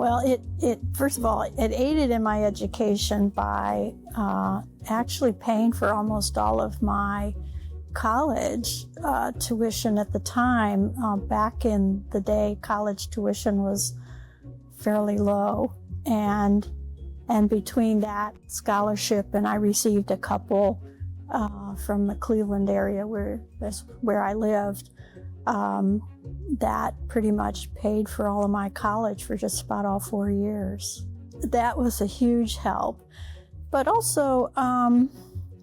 Well, it first of all, it aided in my education by actually paying for almost all of my college tuition at the time. Back in the day, college tuition was fairly low, and between that scholarship and I received a couple from the Cleveland area where I lived, that pretty much paid for all of my college for just about all 4 years. That was a huge help, but also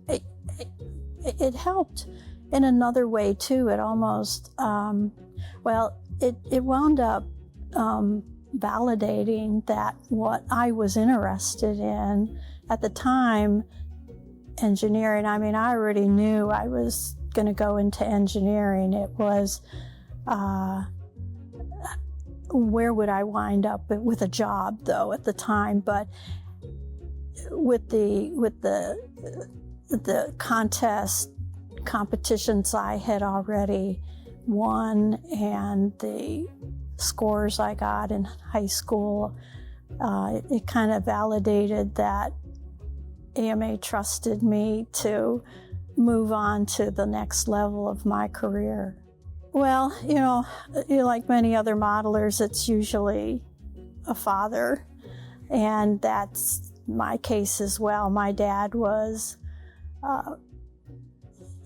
it helped in another way too. It almost, it wound up validating that what I was interested in at the time, engineering. I mean, I already knew I was going to go into engineering. It was, where would I wind up with a job though at the time? But with the competitions I had already won and the scores I got in high school, it kind of validated that AMA trusted me to move on to the next level of my career. Well, like many other modelers, it's usually a father, and that's my case as well. My dad was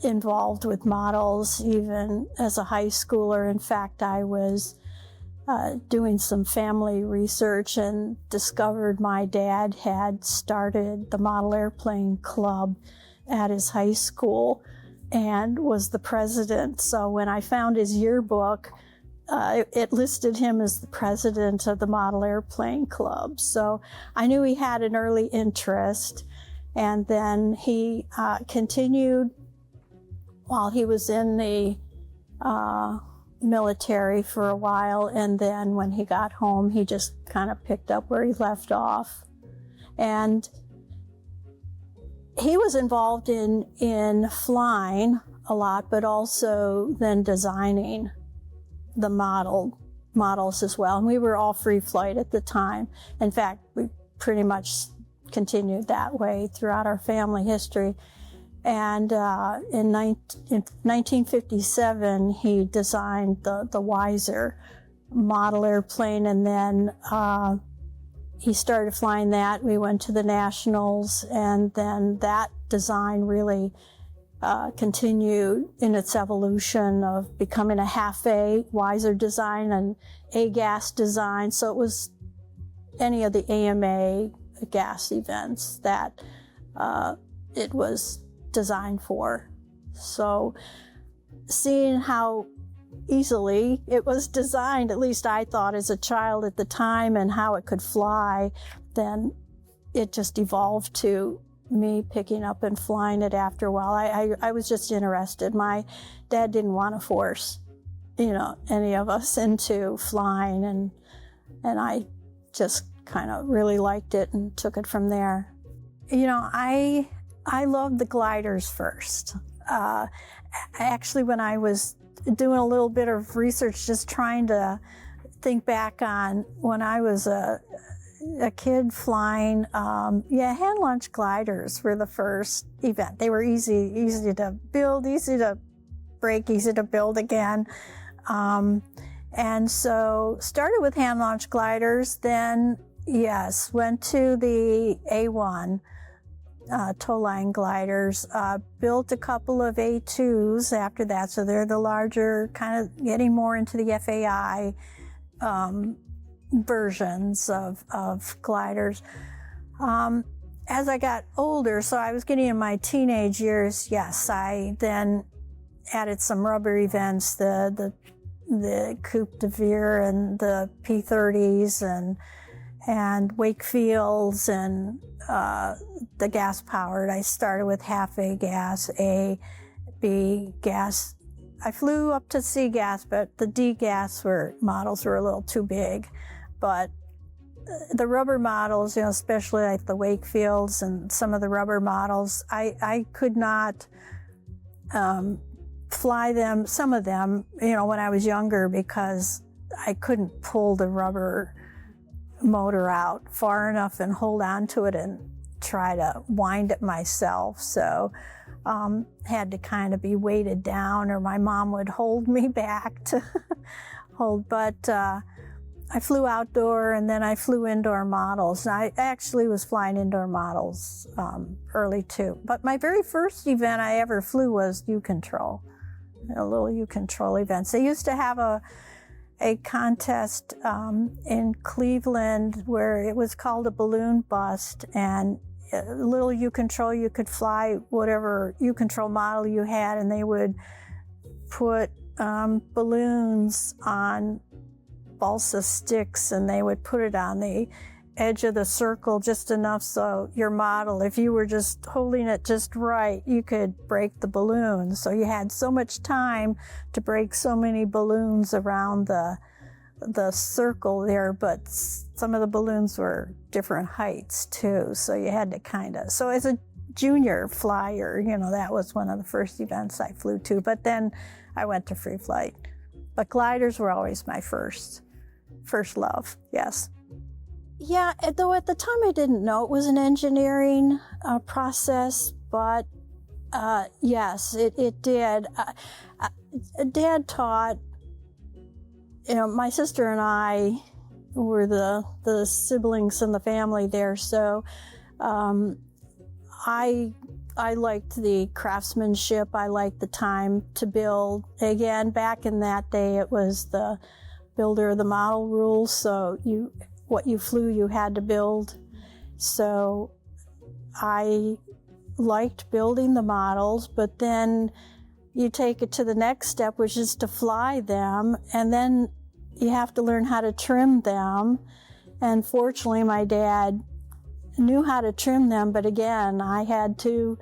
involved with models even as a high schooler. In fact, I was doing some family research and discovered my dad had started the Model Airplane Club at his high school and was the president. So when I found his yearbook, it listed him as the president of the Model Airplane Club. So I knew he had an early interest, and then he continued while he was in the military for a while, and then when he got home, he just kind of picked up where he left off. And he was involved in flying a lot, but also then designing the models as well. And we were all free flight at the time. In fact, we pretty much continued that way throughout our family history. And in 1957, he designed the Weiser model airplane, and then he started flying that. We went to the Nationals, and then that design really continued in its evolution of becoming a half-A Weiser design and A-gas design. So it was any of the AMA gas events that it was designed for. So seeing how easily it was designed, at least I thought as a child at the time, and how it could fly, then it just evolved to me picking up and flying it after a while. I was just interested. My dad didn't want to force, any of us into flying, and I just kind of really liked it and took it from there. I loved the gliders first. Actually, when I was doing a little bit of research, just trying to think back on when I was a kid flying, hand launch gliders were the first event. They were easy to build, easy to break, easy to build again. And so started with hand launch gliders, then went to the A1 tow line gliders, built a couple of A2s after that, so they're the larger, kind of getting more into the FAI versions of gliders. As I got older, so I was getting in my teenage years, I then added some rubber events, the Coupe de Vere and the P30s and Wakefields and the gas powered. I started with half A gas, A, B gas. I flew up to C gas, but the D gas models were a little too big. But the rubber models, especially like the Wakefields and some of the rubber models, I could not fly them, some of them, when I was younger, because I couldn't pull the rubber motor out far enough and hold on to it and try to wind it myself. So had to kind of be weighted down, or my mom would hold me back to hold. But I flew outdoor, and then I flew indoor models. And I actually was flying indoor models early too. But my very first event I ever flew was U-Control, a little U-Control events. They used to have a contest in Cleveland where it was called a balloon bust, and a little U-Control, you could fly whatever U-Control model you had, and they would put balloons on balsa sticks, and they would put it on the edge of the circle just enough so your model, if you were just holding it just right, you could break the balloon. So you had so much time to break so many balloons around the circle there, but some of the balloons were different heights too, so you had to kind of, so as a junior flyer, that was one of the first events I flew to, but then I went to free flight. But gliders were always my first love, yes. Yeah, though at the time I didn't know it was an engineering process, but yes, it did. Dad taught, my sister and I were the siblings in the family there, so I liked the craftsmanship. I liked the time to build. Again, back in that day, it was the builder of the model rules, so what you flew, you had to build. So I liked building the models, but then you take it to the next step, which is to fly them, and then you have to learn how to trim them. And fortunately, my dad knew how to trim them, but again, I had to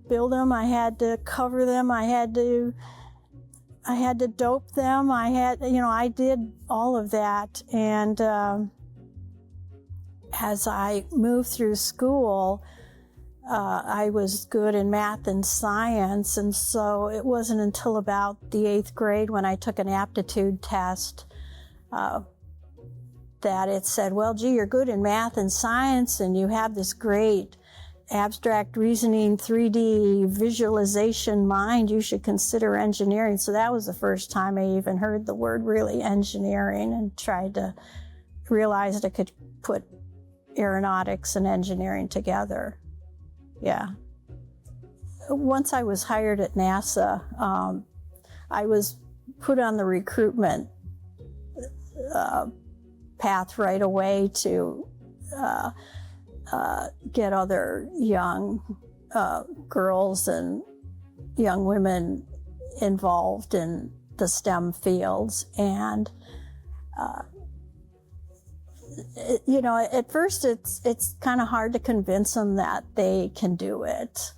build them, I had to cover them, I had to dope them, I did all of that. And as I moved through school, I was good in math and science, and so it wasn't until about the 8th grade when I took an aptitude test that it said, well, gee, you're good in math and science, and you have this great abstract reasoning, 3D visualization mind, you should consider engineering. So that was the first time I even heard the word really engineering, and tried to realize that I could put aeronautics and engineering together. Yeah. Once I was hired at NASA, I was put on the recruitment path right away to get other young girls and young women involved in the STEM fields. And at first it's kind of hard to convince them that they can do it.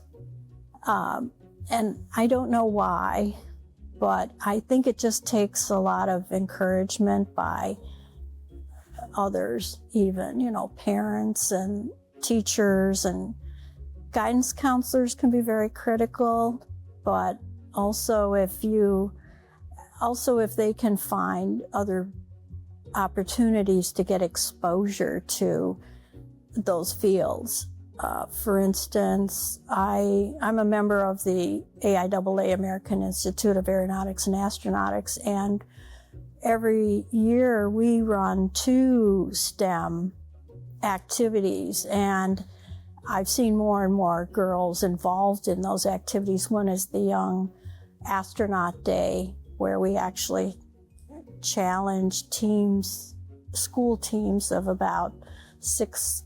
And I don't know why, but I think it just takes a lot of encouragement by others, even, parents and teachers, and guidance counselors can be very critical, but also if they can find other opportunities to get exposure to those fields. For instance, I'm a member of the AIAA, American Institute of Aeronautics and Astronautics, and every year we run 2 STEM activities, and I've seen more and more girls involved in those activities. One is the Young Astronaut Day, where we actually challenge teams, school teams of about 6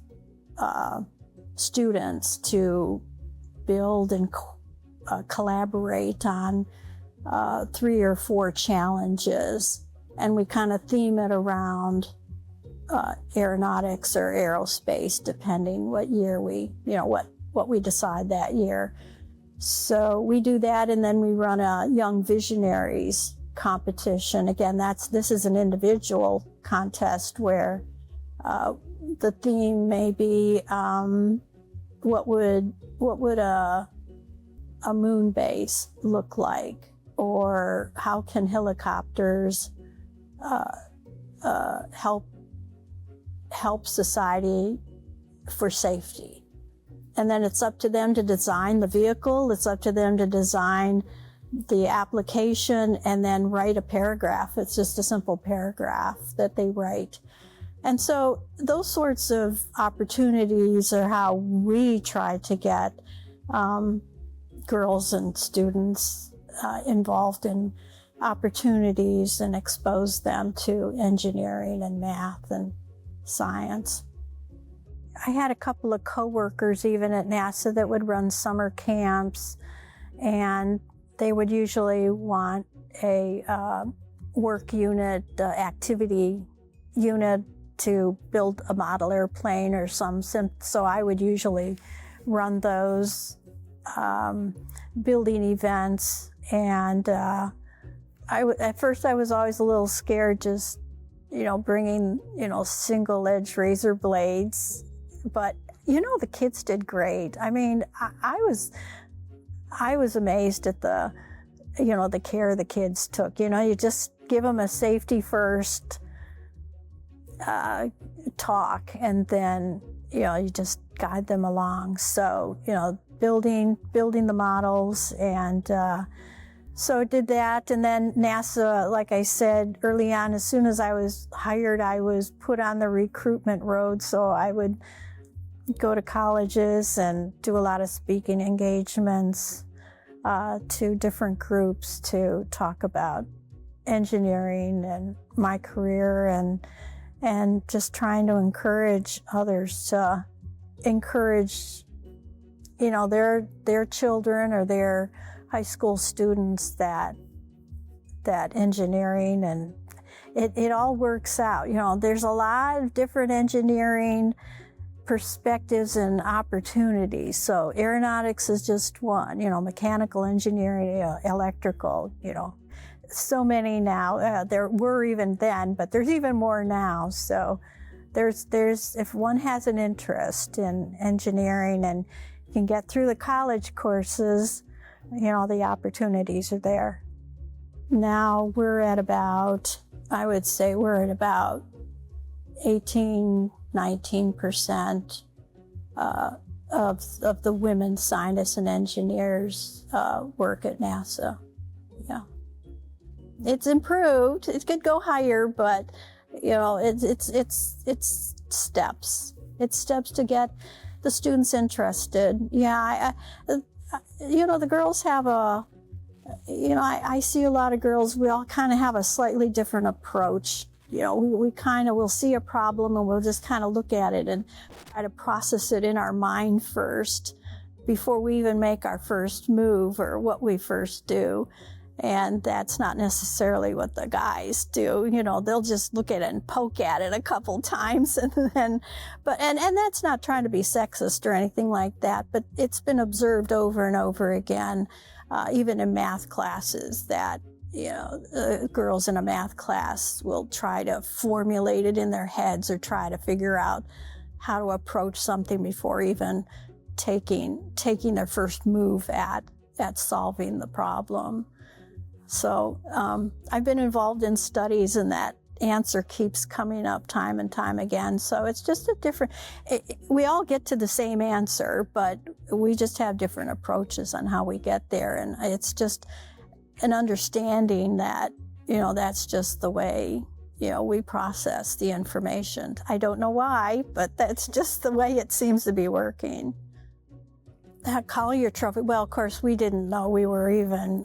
students to build and collaborate on 3 or 4 challenges. And we kind of theme it around aeronautics or aerospace, depending what year what we decide that year. So we do that, and then we run a Young Visionaries competition. Again, this is an individual contest where the theme may be what would a moon base look like, or how can helicopters help society for safety. And then it's up to them to design the vehicle, it's up to them to design the application, and then write a paragraph. It's just a simple paragraph that they write. And so those sorts of opportunities are how we try to get girls and students involved in opportunities and expose them to engineering and math and science. I had a couple of coworkers even at NASA that would run summer camps, and they would usually want a work unit, activity unit to build a model airplane or so I would usually run those building events. And at first I was always a little scared, just, bringing, single-edged razor blades. But, the kids did great. I mean, I was amazed at the care the kids took. You just give them a safety first talk, and then, you just guide them along. So, building the models, and so I did that. And then NASA, like I said early on, as soon as I was hired, I was put on the recruitment road. So I would go to colleges and do a lot of speaking engagements to different groups to talk about engineering and my career, and just trying to encourage others to encourage, their children or their high school students that engineering, and it all works out. There's a lot of different engineering perspectives and opportunities. So aeronautics is just one, mechanical engineering, electrical, so many now. There were even then, but there's even more now. So there's if one has an interest in engineering and can get through the college courses, the opportunities are there. Now we're at about, I would say we're at about 19% of the women scientists and engineers work at NASA. Yeah, it's improved. It could go higher, but it's steps. It's steps to get the students interested. Yeah, the girls have I see a lot of girls. We all kind of have a slightly different approach. We kind of will see a problem and we'll just kind of look at it and try to process it in our mind first before we even make our first move or what we first do. And that's not necessarily what the guys do. They'll just look at it and poke at it a couple times, and then, and that's not trying to be sexist or anything like that, but it's been observed over and over again, even in math classes, that girls in a math class will try to formulate it in their heads or try to figure out how to approach something before even taking their first move at solving the problem. So I've been involved in studies, and that answer keeps coming up time and time again. So it's just we all get to the same answer, but we just have different approaches on how we get there. And it's just an understanding that, that's just the way, we process the information. I don't know why, but that's just the way it seems to be working. That Collier Trophy, well, of course, we didn't know we were even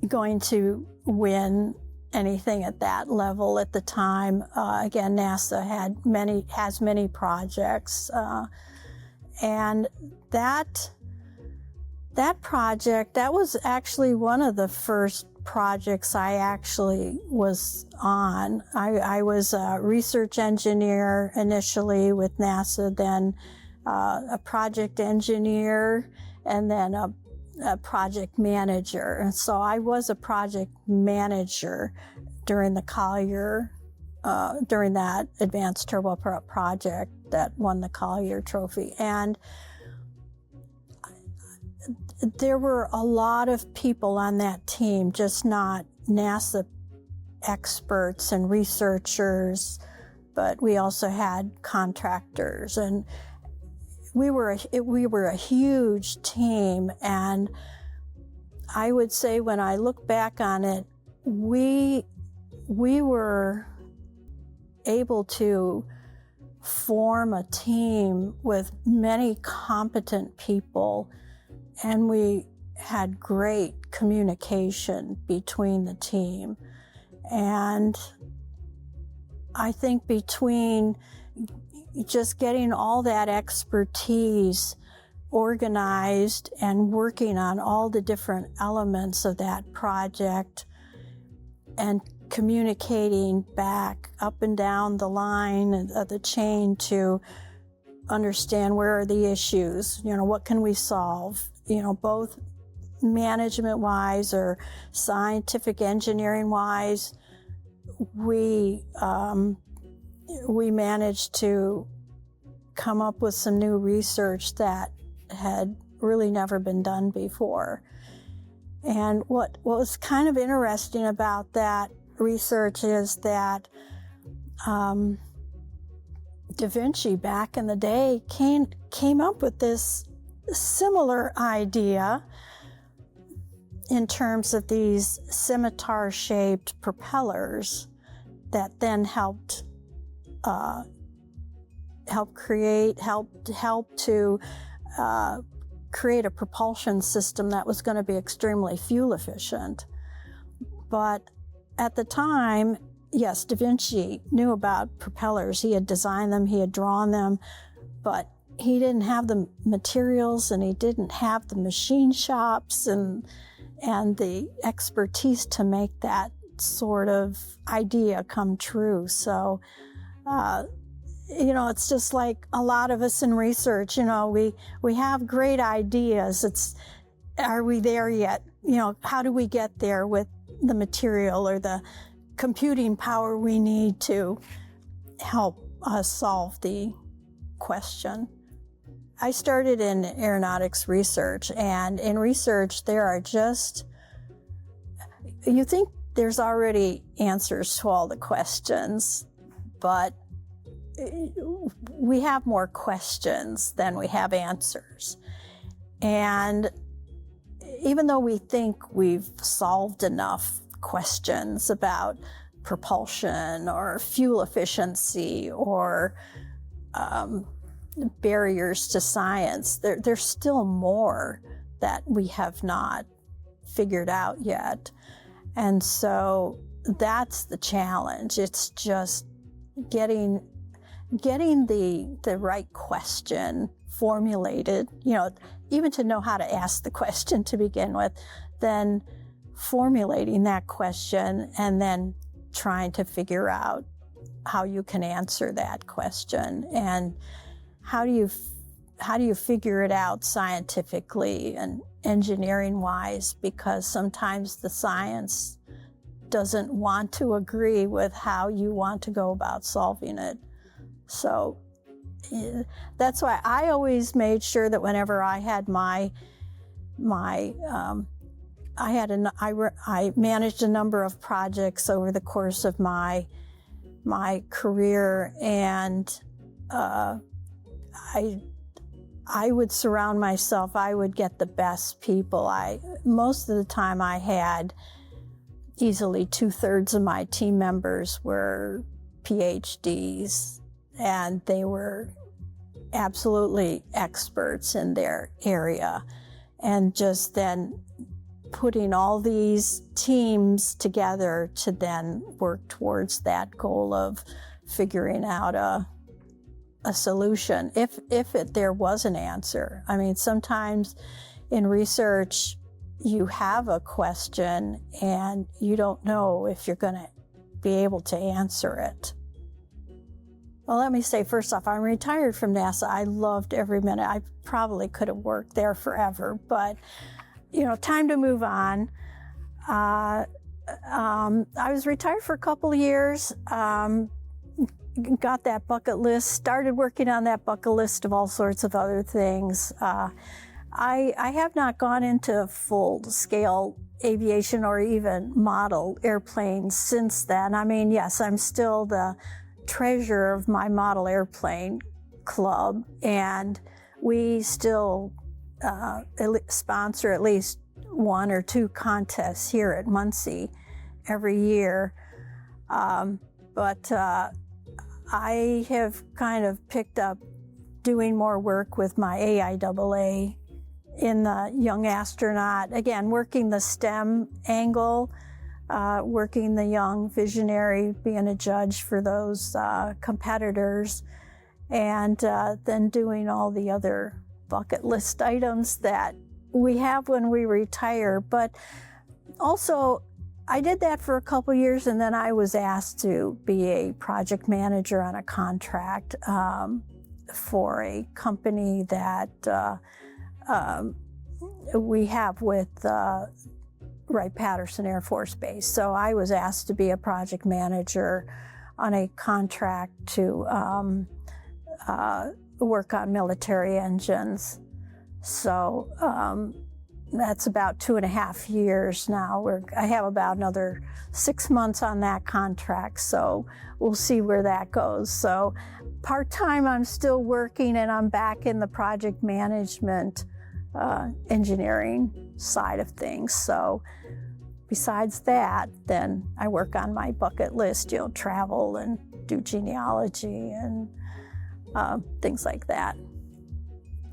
going to win anything at that level at the time. Again, NASA has many projects, and that project, that was actually one of the first projects I actually was on. I was a research engineer initially with NASA, then a project engineer, and then a project manager. And so I was a project manager during the Collier, during that advanced turboprop project that won the Collier Trophy. And there were a lot of people on that team, just not NASA experts and researchers, but we also had contractors, and we were a huge team. And I would say, when I look back on it, we were able to form a team with many competent people, and we had great communication between the team. And I think between just getting all that expertise organized and working on all the different elements of that project and communicating back up and down the line of the chain to understand where are the issues, what can we solve, both management-wise or scientific engineering-wise. We managed to come up with some new research that had really never been done before. And what was kind of interesting about that research is that Da Vinci back in the day came up with this similar idea in terms of these scimitar-shaped propellers that then helped to create a propulsion system that was going to be extremely fuel efficient. But at the time, yes, Da Vinci knew about propellers. He had designed them, he had drawn them, but he didn't have the materials, and he didn't have the machine shops and the expertise to make that sort of idea come true. So, it's just like a lot of us in research, we have great ideas. Are we there yet? How do we get there with the material or the computing power we need to help us solve the question? I started in aeronautics research, and in research you think there's already answers to all the questions, but we have more questions than we have answers. And even though we think we've solved enough questions about propulsion or fuel efficiency or barriers to science, there's still more that we have not figured out yet. And so that's the challenge. It's just getting the right question formulated, even to know how to ask the question to begin with, then formulating that question and then trying to figure out how you can answer that question, and how do you figure it out scientifically and engineering-wise, because sometimes the science doesn't want to agree with how you want to go about solving it. So that's why I always made sure that whenever I had I managed a number of projects over the course of my career, and I would surround myself, I would get the best people. Most of the time I had easily 2/3 of my team members were PhDs, and they were absolutely experts in their area. And just then putting all these teams together to then work towards that goal of figuring out a solution, if there was an answer. I mean, sometimes in research, you have a question and you don't know if you're going to be able to answer it. Well, let me say, first off, I'm retired from NASA. I loved every minute. I probably could have worked there forever, but, time to move on. I was retired for a couple of years, got that bucket list, started working on that bucket list of all sorts of other things. I have not gone into full-scale aviation or even model airplanes since then. I mean, yes, I'm still the treasurer of my model airplane club, and we still sponsor at least 1 or 2 contests here at Muncie every year. But I have kind of picked up doing more work with my AIAA in the young astronaut, again, working the STEM angle, working the young visionary, being a judge for those competitors, and then doing all the other bucket list items that we have when we retire. But also, I did that for a couple years, and then I was asked to be a project manager on a contract for a company that we have with Wright-Patterson Air Force Base. So I was asked to be a project manager on a contract to work on military engines. So that's about 2.5 years now. I have about another 6 months on that contract, so we'll see where that goes. So part-time, I'm still working, and I'm back in the project management engineering side of things. So besides that, then I work on my bucket list, travel and do genealogy and things like that.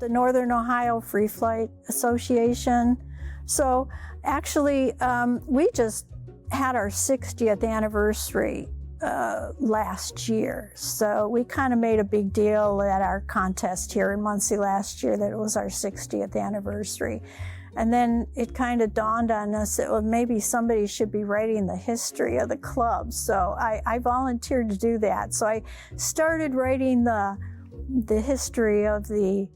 The Northern Ohio Free Flight Association. So actually, we just had our 60th anniversary last year. So we kind of made a big deal at our contest here in Muncie last year that it was our 60th anniversary. And then it kind of dawned on us that, well, maybe somebody should be writing the history of the club. So I volunteered to do that. So I started writing the history of the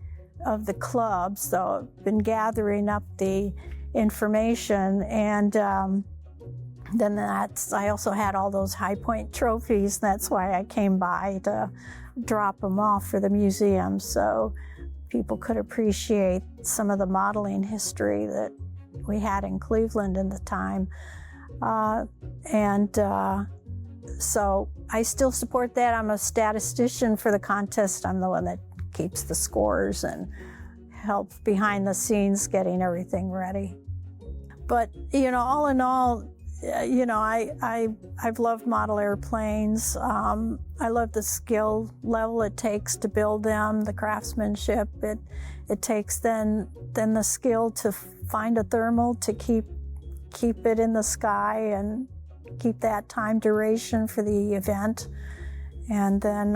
club. So I've been gathering up the information, and then I also had all those high point trophies. That's why I came by to drop them off for the museum, so people could appreciate some of the modeling history that we had in Cleveland at the time. So I still support that. I'm a statistician for the contest. I'm the one that keeps the scores and helps behind the scenes getting everything ready. But, all in all, I've loved model airplanes. I love the skill level it takes to build them, the craftsmanship. It takes then the skill to find a thermal to keep it in the sky and keep that time duration for the event. And then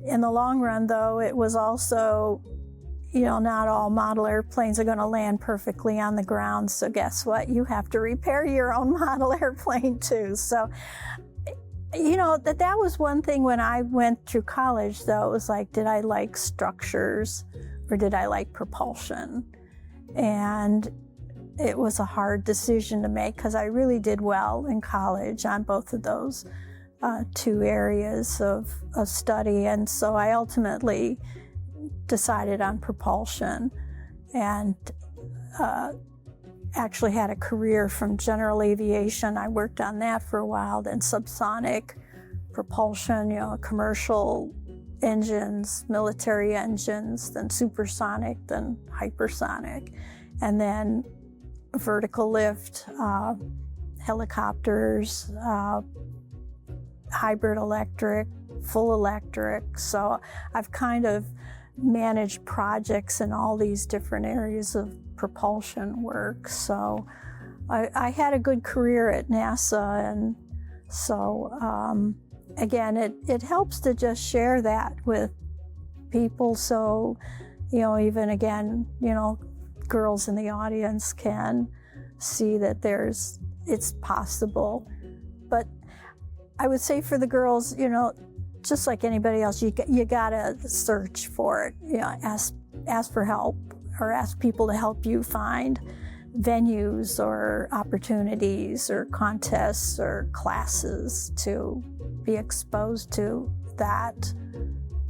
in the long run, though, it was also, not all model airplanes are going to land perfectly on the ground. So guess what? You have to repair your own model airplane too. So, that was one thing when I went through college, though. It was like, did I like structures or did I like propulsion? And it was a hard decision to make because I really did well in college on both of those 2 areas of study. And so I ultimately decided on propulsion and actually had a career from general aviation. I worked on that for a while, then subsonic propulsion, commercial engines, military engines, then supersonic, then hypersonic, and then vertical lift, helicopters, hybrid electric, full electric. So I've kind of managed projects in all these different areas of propulsion work. So I had a good career at NASA, and so again, it helps to just share that with people. So, even again, girls in the audience can see that it's possible. But I would say for the girls, just like anybody else, you gotta search for it. Ask for help, or ask people to help you find venues or opportunities or contests or classes to be exposed to that,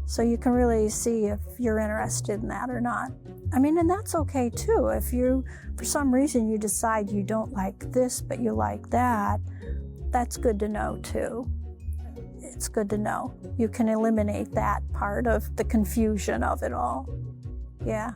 so you can really see if you're interested in that or not. And that's okay too. If you, for some reason, you decide you don't like this but you like that, that's good to know too. it's good to know. You can eliminate that part of the confusion of it all. Yeah.